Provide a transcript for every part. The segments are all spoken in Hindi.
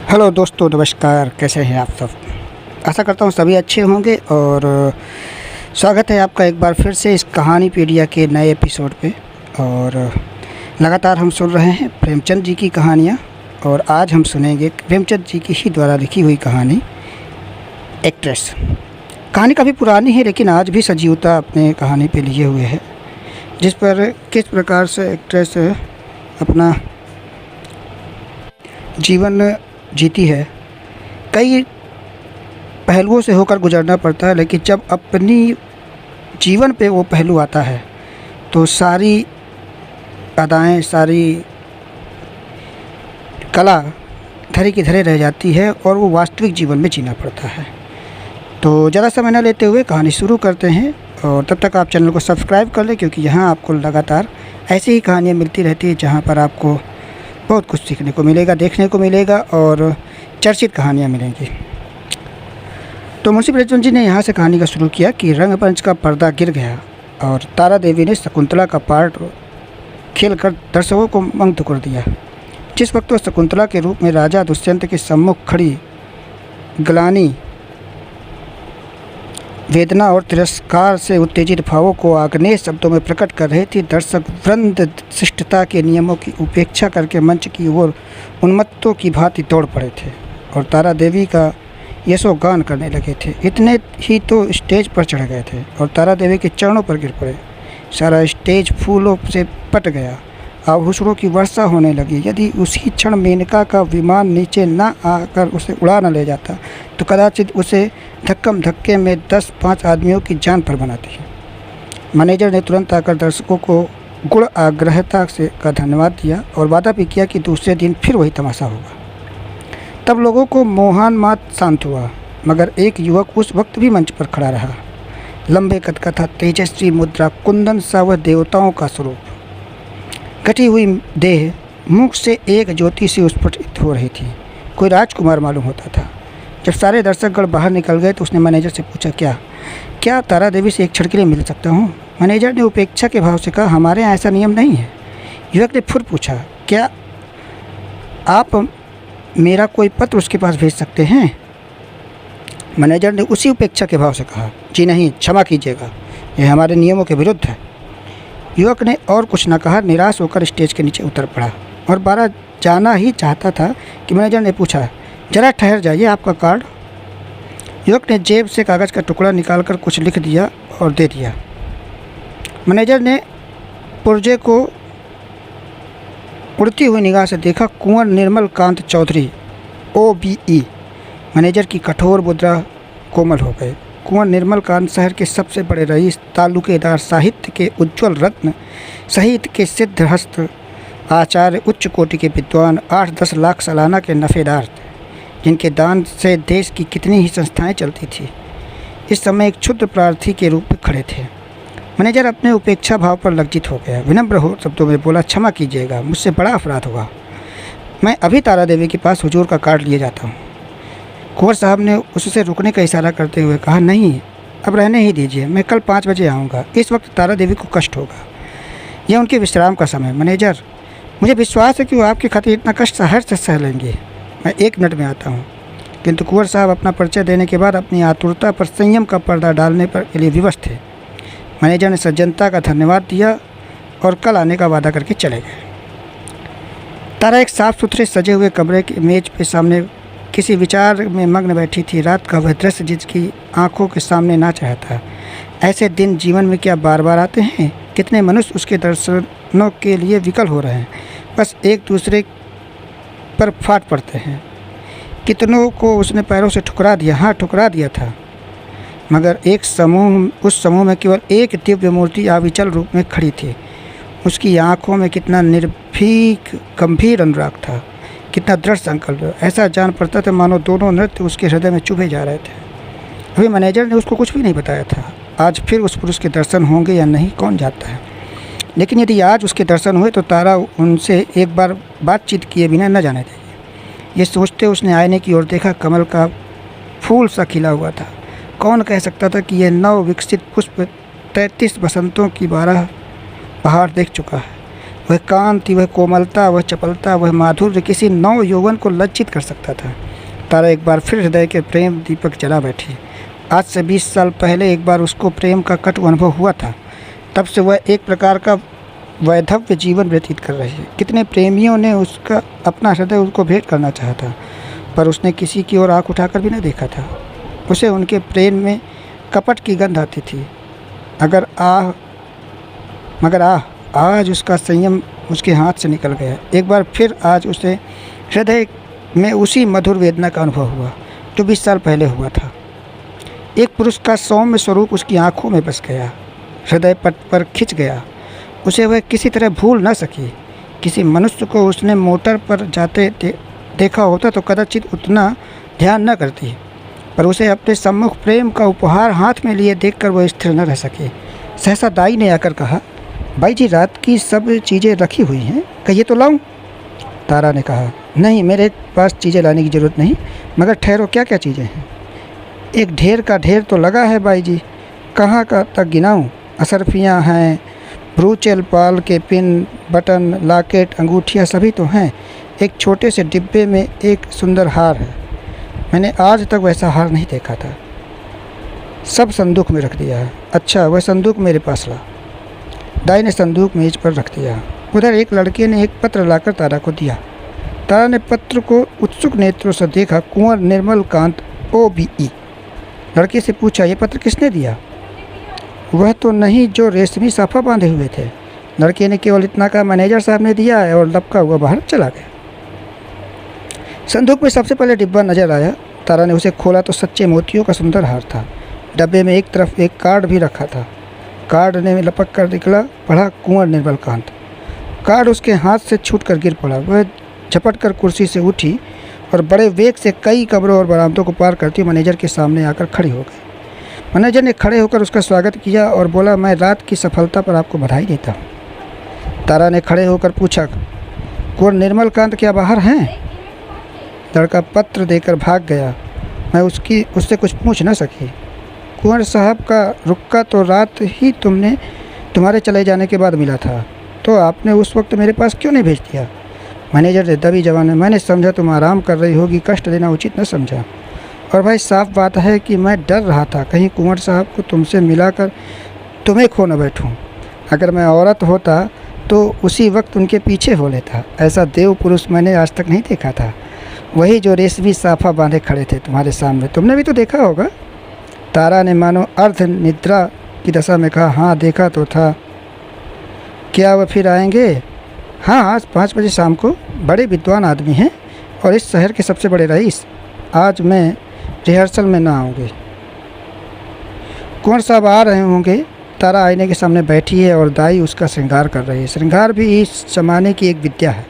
हेलो दोस्तों, नमस्कार। कैसे हैं आप सब? आशा करता हूँ सभी अच्छे होंगे और स्वागत है आपका एक बार फिर से इस कहानी पीडिया के नए एपिसोड पे। और लगातार हम सुन रहे हैं प्रेमचंद जी की कहानियाँ और आज हम सुनेंगे प्रेमचंद जी की ही द्वारा लिखी हुई कहानी एक्ट्रेस। कहानी काफ़ी पुरानी है लेकिन आज भी सजीवता अपने कहानी पे लिए हुए है, जिस पर किस प्रकार से एक्ट्रेस अपना जीवन जीती है। कई पहलुओं से होकर गुजरना पड़ता है, लेकिन जब अपनी जीवन पे वो पहलू आता है तो सारी अदाएँ, सारी कला धरी की धरे रह जाती है और वो वास्तविक जीवन में जीना पड़ता है। तो ज़्यादा समय न लेते हुए कहानी शुरू करते हैं और तब तक आप चैनल को सब्सक्राइब कर लें, क्योंकि यहाँ आपको लगातार ऐसी ही कहानियाँ मिलती रहती है जहाँ पर आपको बहुत कुछ सीखने को मिलेगा, देखने को मिलेगा और चर्चित कहानियाँ मिलेंगी। तो मुंशी प्रेमचंद जी ने यहाँ से कहानी का शुरू किया कि रंगमंच का पर्दा गिर गया और तारा देवी ने शकुंतला का पार्ट खेलकर दर्शकों को मंत्र कर दिया। जिस वक्त वह शकुंतला के रूप में राजा दुष्यंत के सम्मुख खड़ी ग्लानि, वेदना और तिरस्कार से उत्तेजित भावों को आग्नेय शब्दों में प्रकट कर रही थी, दर्शक वृंद शिष्टता के नियमों की उपेक्षा करके मंच की ओर उन्मत्तों की भांति दौड़ पड़े थे और तारा देवी का यशोगान करने लगे थे। इतने ही तो स्टेज पर चढ़ गए थे और तारा देवी के चरणों पर गिर पड़े। सारा स्टेज फूलों से पट गया, आभूषणों की वर्षा होने लगी। यदि उसी क्षण मेनका का विमान नीचे न आकर उसे उड़ा न ले जाता तो कदाचित उसे धक्कम धक्के में 10-5 आदमियों की जान पर बनाती। मैनेजर ने तुरंत आकर दर्शकों को गुण आग्रहता से का धन्यवाद दिया और वादा भी किया कि दूसरे दिन फिर वही तमाशा होगा। तब लोगों को मोहान मात शांत हुआ, मगर एक युवक उस वक्त भी मंच पर खड़ा रहा। लंबे कद का था, तेजस्वी मुद्रा, कुंदन सा वह देवताओं का स्वरूप। कटी हुई देह, मुख से एक ज्योति सी उत्स्फुटित हो रही थी। कोई राजकुमार मालूम होता था। जब सारे दर्शकगण बाहर निकल गए तो उसने मैनेजर से पूछा, क्या तारा देवी से एक क्षण के लिए मिल सकता हूँ? मैनेजर ने उपेक्षा के भाव से कहा, हमारे यहाँ ऐसा नियम नहीं है। युवक ने फिर पूछा, क्या आप मेरा कोई पत्र उसके पास भेज सकते हैं? मैनेजर ने उसी उपेक्षा के भाव से कहा, जी नहीं, क्षमा कीजिएगा, यह हमारे नियमों के विरुद्ध है। युवक ने और कुछ न कहा, निराश होकर स्टेज के नीचे उतर पड़ा और बाहर जाना ही चाहता था कि मैनेजर ने पूछा, जरा ठहर जाइए, आपका कार्ड। युवक ने जेब से कागज़ का टुकड़ा निकालकर कुछ लिख दिया और दे दिया। मैनेजर ने पुर्जे को उड़ती हुई निगाह से देखा। कुंवर निर्मल कांत चौधरी, OBE। मैनेजर की कठोर मुद्रा कोमल हो गई। कुंवर निर्मल कांत शहर के सबसे बड़े रईस, तालुकेदार, साहित्य के उज्ज्वल रत्न, साहित्य के सिद्ध हस्त, आचार्य, उच्च कोटि के विद्वान, 8-10 लाख सालाना के नफ़ेदार थे, जिनके दान से देश की कितनी ही संस्थाएं चलती थी। इस समय एक क्षुद्र प्रार्थी के रूप में खड़े थे। मैनेजर अपने उपेक्षा भाव पर लज्जित हो गया। विनम्र हो शब्दों में बोला, क्षमा कीजिएगा, मुझसे बड़ा अपराध हुआ। मैं अभी तारा देवी के पास हुजूर का कार्ड लिए जाता हूँ। कुंवर साहब ने उससे रुकने का इशारा करते हुए कहा, नहीं, अब रहने ही दीजिए, मैं कल 5 बजे आऊँगा। इस वक्त तारा देवी को कष्ट होगा, यह उनके विश्राम का समय। मैनेजर, मुझे विश्वास है कि वो आपकी खातिर इतना कष्ट सहर्ष से सह लेंगे। मैं 1 मिनट में आता हूँ। किंतु कुंवर साहब अपना परिचय देने के बाद अपनी आतुरता पर संयम का पर्दा डालने के लिए विवश थे। मैनेजर ने सज्जनता का धन्यवाद दिया और कल आने का वादा करके चले गए। तारा एक साफ सुथरे सजे हुए कमरे के मेज पे सामने किसी विचार में मग्न बैठी थी। रात का वह दृश्य जिसकी आंखों के सामने नाच रहा था। ऐसे दिन जीवन में क्या बार बार आते हैं? कितने मनुष्य उसके दर्शनों के लिए विकल हो रहे हैं, बस एक दूसरे पर फाट पड़ते हैं। कितनों को उसने पैरों से ठुकरा दिया, हाँ ठुकरा दिया था, मगर उस समूह में केवल एक दिव्य मूर्ति अविचल रूप में खड़ी थी। उसकी आंखों में कितना निर्भीक गंभीर अनुराग था, कितना दृढ़ संकल्प। ऐसा जान पड़ता था मानो दोनों नृत्य उसके हृदय में चुभे जा रहे थे। अभी मैनेजर ने उसको कुछ भी नहीं बताया था। आज फिर उस पुरुष के दर्शन होंगे या नहीं, कौन जानता है। लेकिन यदि आज उसके दर्शन हुए तो तारा उनसे एक बार बातचीत किए बिना न जाने देगी। ये सोचते उसने आईने की ओर देखा। कमल का फूल सा खिला हुआ था। कौन कह सकता था कि यह नव विकसित पुष्प 33 बसंतों की 12 बहार देख चुका है। वह कांति, वह कोमलता, वह चपलता, वह माधुर्य किसी नव यौवन को लज्जित कर सकता था। तारा एक बार फिर हृदय के प्रेम दीपक जला बैठी। आज से 20 साल पहले एक बार उसको प्रेम का कटु अनुभव हुआ था। तब से वह एक प्रकार का वैधव्य जीवन व्यतीत कर रही है। कितने प्रेमियों ने उसका अपना हृदय उसको भेंट करना चाहा था, पर उसने किसी की ओर आँख उठाकर भी न देखा था। उसे उनके प्रेम में कपट की गंध आती थी। मगर आज उसका संयम उसके हाथ से निकल गया। एक बार फिर आज उसे हृदय में उसी मधुर वेदना का अनुभव हुआ जो 20 साल पहले हुआ था। एक पुरुष का सौम्य स्वरूप उसकी आंखों में बस गया, हृदय पट पर खिंच गया। उसे वह किसी तरह भूल न सकी। किसी मनुष्य को उसने मोटर पर जाते देखा होता तो कदाचित उतना ध्यान न करती, पर उसे अपने सम्मुख प्रेम का उपहार हाथ में लिए देखकर वह स्थिर न रह सके। सहसा दाई ने आकर कहा, भाई जी रात की सब चीज़ें रखी हुई हैं, कहिए तो लाऊं? तारा ने कहा, नहीं मेरे पास चीज़ें लाने की ज़रूरत नहीं, मगर ठहरो, क्या क्या चीज़ें हैं? एक ढेर का ढेर तो लगा है बाई जी, कहाँ का तक गिनाऊं? असरफियाँ हैं, ब्रूचेल पाल के पिन, बटन, लॉकेट, अंगूठियाँ सभी तो हैं। एक छोटे से डिब्बे में एक सुंदर हार है। मैंने आज तक वैसा हार नहीं देखा था। सब संदूक में रख दिया है। अच्छा, वह संदूक मेरे पास ला। दाई ने संदूक मेज पर रख दिया। उधर एक लड़के ने एक पत्र लाकर तारा को दिया। तारा ने पत्र को उत्सुक नेत्रों से देखा। कुंवर निर्मल कांत OBE। लड़के से पूछा, ये पत्र किसने दिया? वह तो नहीं जो रेशमी साफा बांधे हुए थे। लड़के ने केवल इतना कहा, मैनेजर साहब ने दिया है, और लपका हुआ बाहर चला गया। संदूक में सबसे पहले डिब्बा नजर आया। तारा ने उसे खोला तो सच्चे मोतियों का सुंदर हार था। डब्बे में एक तरफ एक कार्ड भी रखा था। कार्ड ने लपक कर निकला, पढ़ा, कुंवर निर्मल कांत। कार्ड उसके हाथ से छूट कर गिर पड़ा। वह झपट कर कुर्सी से उठी और बड़े वेग से कई कमरों और बरामदों को पार करती मैनेजर के सामने आकर खड़ी हो गई। मैनेजर ने खड़े होकर उसका स्वागत किया और बोला, मैं रात की सफलता पर आपको बधाई देता हूँ। तारा ने खड़े होकर पूछा, कुंवर निर्मल कांत क्या बाहर हैं? लड़का पत्र देकर भाग गया। मैं उससे कुछ पूछ न सकी। कुंवर साहब का रुक्का तो रात ही तुम्हारे चले जाने के बाद मिला था, तो आपने उस वक्त मेरे पास क्यों नहीं भेज दिया? मैनेजर ने दबी जवान में, मैंने समझा तुम आराम कर रही होगी, कष्ट देना उचित न समझा। और भाई साफ बात है कि मैं डर रहा था कहीं कुंवर साहब को तुमसे मिलाकर तुम्हें खो न बैठूं। अगर मैं औरत होता तो उसी वक्त उनके पीछे हो लेता। ऐसा देव पुरुष मैंने आज तक नहीं देखा था। वही जो रेशमी साफा बांधे खड़े थे तुम्हारे सामने, तुमने भी तो देखा होगा। तारा ने मानो अर्ध निद्रा की दशा में कहा, हाँ देखा तो था। क्या वह फिर आएंगे? हाँ, आज 5 बजे शाम को। बड़े विद्वान आदमी हैं और इस शहर के सबसे बड़े रईस। आज मैं रिहर्सल में ना आऊँगी। कुंवर साहब आ रहे होंगे। तारा आईने के सामने बैठी है और दाई उसका श्रृंगार कर रही है। श्रृंगार भी इस जमाने की एक विद्या है।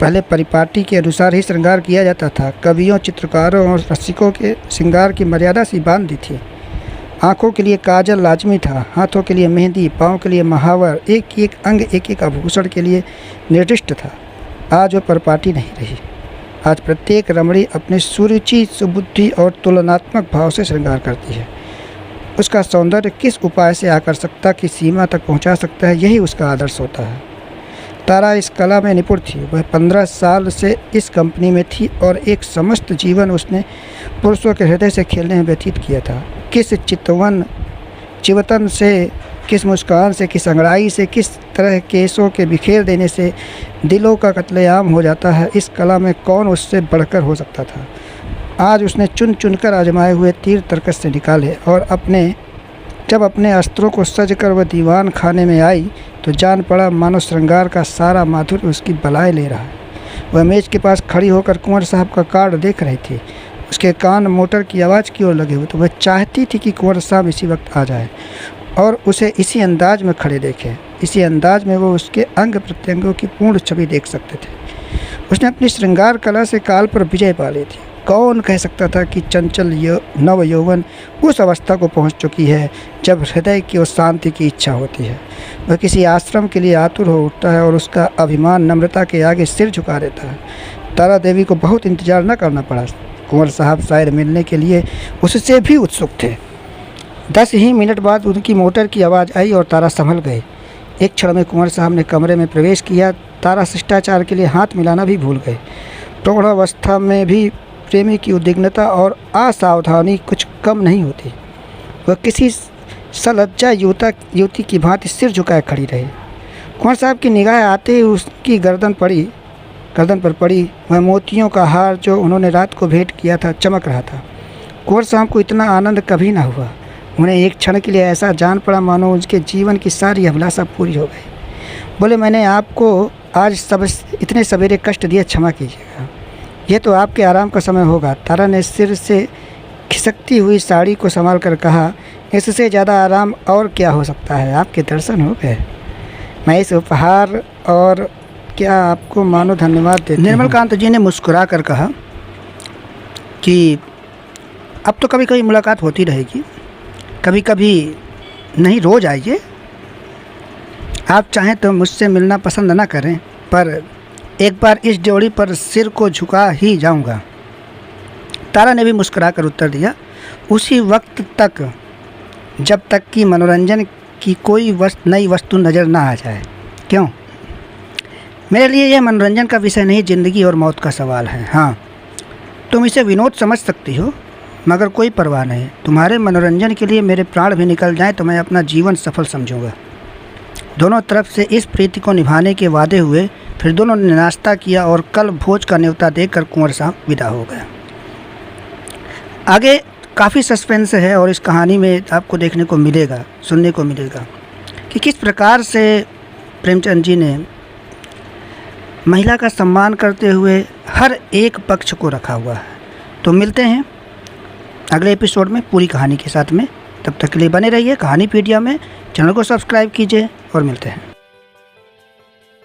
पहले परिपाटी के अनुसार ही श्रृंगार किया जाता था। कवियों, चित्रकारों और रसिकों के श्रृंगार की मर्यादा सी बांध दी थी। आँखों के लिए काजल लाजमी था, हाथों के लिए मेहंदी, पाँव के लिए महावर, एक एक अंग, एक एक आभूषण के लिए निर्दिष्ट था। आज वह परिपाटी नहीं रही। आज प्रत्येक रमणी अपने सुरुचि, सुबुद्धि और तुलनात्मक भाव से श्रृंगार करती है। उसका सौंदर्य किस उपाय से आकर्षकता की सीमा तक पहुंचा सकता है, यही उसका आदर्श होता है। तारा इस कला में निपुण थी। वह 15 साल से इस कंपनी में थी और एक समस्त जीवन उसने पुरुषों के हृदय से खेलने में व्यतीत किया था। किस चिवतन से, किस मुस्कान से, किस अंगड़ाई से, किस तरह केसों के बिखेर देने से दिलों का कत्लेआम हो जाता है, इस कला में कौन उससे बढ़कर हो सकता था। आज उसने चुन चुनकर आजमाए हुए तीर तर्कस से निकाले और जब अपने अस्त्रों को सज कर वह दीवान खाने में आई तो जान पड़ा मानो श्रृंगार का सारा माधुर्य उसकी बलाएं ले रहा है। वह मेज के पास खड़ी होकर कुंवर साहब का कार्ड देख रही थी। उसके कान मोटर की आवाज़ की ओर लगे हुए, तो वह चाहती थी कि कुंवर साहब इसी वक्त आ जाए और उसे इसी अंदाज में खड़े देखें। इसी अंदाज में वो उसके अंग प्रत्यंगों की पूर्ण छवि देख सकते थे। उसने अपनी श्रृंगार कला से काल पर विजय पा ली थी। कौन कह सकता था कि चंचल नव यौवन उस अवस्था को पहुंच चुकी है जब हृदय की और शांति की इच्छा होती है। वह किसी आश्रम के लिए आतुर हो उठता है और उसका अभिमान नम्रता के आगे सिर झुका देता है। तारा देवी को बहुत इंतजार न करना पड़ा। कुंवर साहब शायद मिलने के लिए उससे भी उत्सुक थे। 10 ही मिनट बाद उनकी मोटर की आवाज़ आई और तारा संभल गए। एक क्षण में कुंवर साहब ने कमरे में प्रवेश किया। तारा शिष्टाचार के लिए हाथ मिलाना भी भूल गए। प्रौढ़ावस्था में भी प्रेमी की उद्विग्नता और असावधानी कुछ कम नहीं होती। वह किसी सलज्जा युवती की भांति सिर झुकाए खड़ी रही। कुंवर साहब की निगाह आते ही उसकी गर्दन पर पड़ी। वह मोतियों का हार जो उन्होंने रात को भेंट किया था चमक रहा था। कुंवर साहब को इतना आनंद कभी ना हुआ। उन्हें एक क्षण के लिए ऐसा जान पड़ा मानो उनके जीवन की सारी अभिलाषा पूरी हो गई। बोले, मैंने आपको आज इतने सवेरे कष्ट दिए, क्षमा कीजिएगा। यह तो आपके आराम का समय होगा। तारा ने सिर से खिसकती हुई साड़ी को संभाल कर कहा, इससे ज़्यादा आराम और क्या हो सकता है। आपके दर्शन हो गए। मैं इस उपहार और क्या आपको मानो धन्यवाद देती हूँ। निर्मल कांत जी ने मुस्कुरा कर कहा कि अब तो कभी कभी मुलाकात होती रहेगी, कभी कभी नहीं, रोज़ आइए। आप चाहें तो मुझसे मिलना पसंद ना करें, पर एक बार इस ड्योढ़ी पर सिर को झुका ही जाऊंगा। तारा ने भी मुस्कुरा कर उत्तर दिया, उसी वक्त तक जब तक कि मनोरंजन की कोई नई वस्तु नज़र ना आ जाए। क्यों? मेरे लिए यह मनोरंजन का विषय नहीं, ज़िंदगी और मौत का सवाल है। हाँ, तुम इसे विनोद समझ सकती हो, मगर कोई परवाह नहीं। तुम्हारे मनोरंजन के लिए मेरे प्राण भी निकल जाएं तो मैं अपना जीवन सफल समझूंगा। दोनों तरफ से इस प्रीति को निभाने के वादे हुए। फिर दोनों ने नाश्ता किया और कल भोज का न्योता देकर कुंवर साहब विदा हो गए। आगे काफ़ी सस्पेंस है और इस कहानी में आपको देखने को मिलेगा, सुनने को मिलेगा कि किस प्रकार से प्रेमचंद जी ने महिला का सम्मान करते हुए हर एक पक्ष को रखा हुआ है। तो मिलते हैं अगले एपिसोड में पूरी कहानी के साथ में। तब तक के लिए बने रहिए कहानीपीडिया में। चैनल को सब्सक्राइब कीजिए और मिलते हैं।